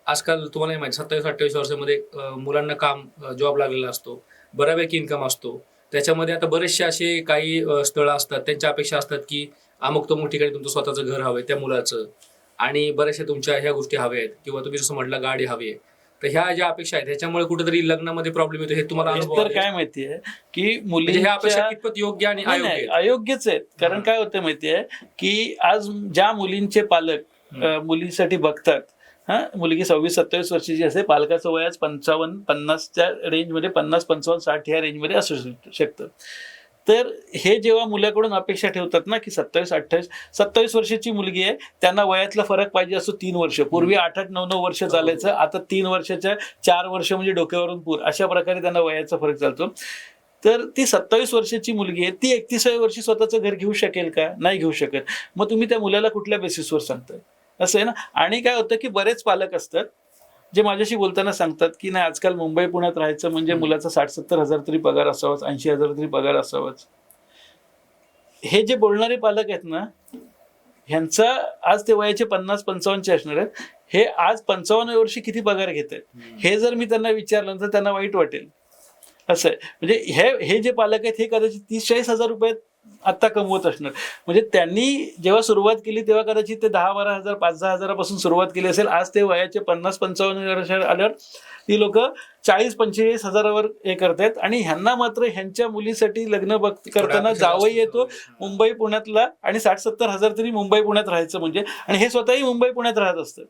आजकाल तुम्हाला माहिती 27-28 वर्षामध्ये मुलांना काम जॉब लागलेला असतो. बऱ्यापैकी इन्कम असतो. त्याच्यामध्ये आता बरेचसे असे काही स्थळं असतात. त्यांच्या अपेक्षा असतात, की अमुक-तमुक ठिकाणी तुमचं स्वतःचं घर हवंय त्या मुलाचं आणि बऱ्याचशा तुमच्या ह्या गोष्टी हव्या आहेत किंवा तुम्ही जसं म्हटलं गाडी हवी आहे. तर ह्या ज्या अपेक्षा आहेत ह्याच्यामुळे कुठेतरी लग्नामध्ये प्रॉब्लेम येतो हे तुम्हाला हे अनुभव तर आहे? काय माहितीये की म्हणजे ह्या अपेक्षा मुलींच्या कितपत योग्य आणि नाही अयोग्य नाही आहेत? अयोग्यच आहेत. कारण हां. काय होतं माहितीये की आज ज्या मुलींचे पालक मुलीसाठी बघतात, हा मुलगी 26-27 वर्षाची असते, पालकाचं वय आज 55-50च्या रेंजमध्ये, 50-55-60 ह्या रेंजमध्ये असू शकतं. तर हे जेव्हा मुलाकडून अपेक्षा ठेवतात ना की 27-28 वर्षाची मुलगी आहे, त्यांना वयातला फरक पाहिजे असतो 3 वर्ष. पूर्वी 8-8, 9-9 वर्ष चालायचं, आता 3 वर्षाच्या 4 वर्ष म्हणजे डोक्यावरून पूर, अशा प्रकारे त्यांना वयाचा फरक चालतो. तर ती 27 वर्षाची मुलगी आहे, ती 31व्या वर्षी स्वतःचं घर घेऊ शकेल का? नाही घेऊ शकत. मग तुम्ही त्या मुलाला कुठल्या बेसिसवर सांगताय? असं आहे ना. आणि काय होतं की बरेच पालक असतात जे माझ्याशी बोलताना सांगतात की नाही, आजकाल मुंबई पुण्यात राहायचं म्हणजे मुलाचा 60-70 हजार तरी पगार असावाच, 80,000 तरी पगार असावाच. हे जे बोलणारे पालक आहेत ना, ह्यांचा आज ते वयाचे 50-55चे असणार आहेत, हे आज 55व्या वर्षी किती पगार घेत आहेत हे जर मी त्यांना विचारलं तर त्यांना वाईट वाटेल. असं आहे. म्हणजे हे जे पालक आहेत हे कदाचित 30-40 हजार रुपये आता कमवत असणार. म्हणजे त्यांनी जेव्हा सुरुवात केली तेव्हा कदाचित ते 10-12 हजार, 5-10 हजारापासून सुरुवात केली असेल. आज ते वयाचे 50-55 वर्ष आल्यावर ती लोक 40-45 हजारावर हे करतायत. आणि ह्यांना मात्र ह्यांच्या मुलीसाठी लग्न करताना जावई येतो मुंबई पुण्यातला, आणि 60-70 हजार तरी मुंबई पुण्यात राहायचं म्हणजे, आणि हे स्वतःही मुंबई पुण्यात राहत असतात.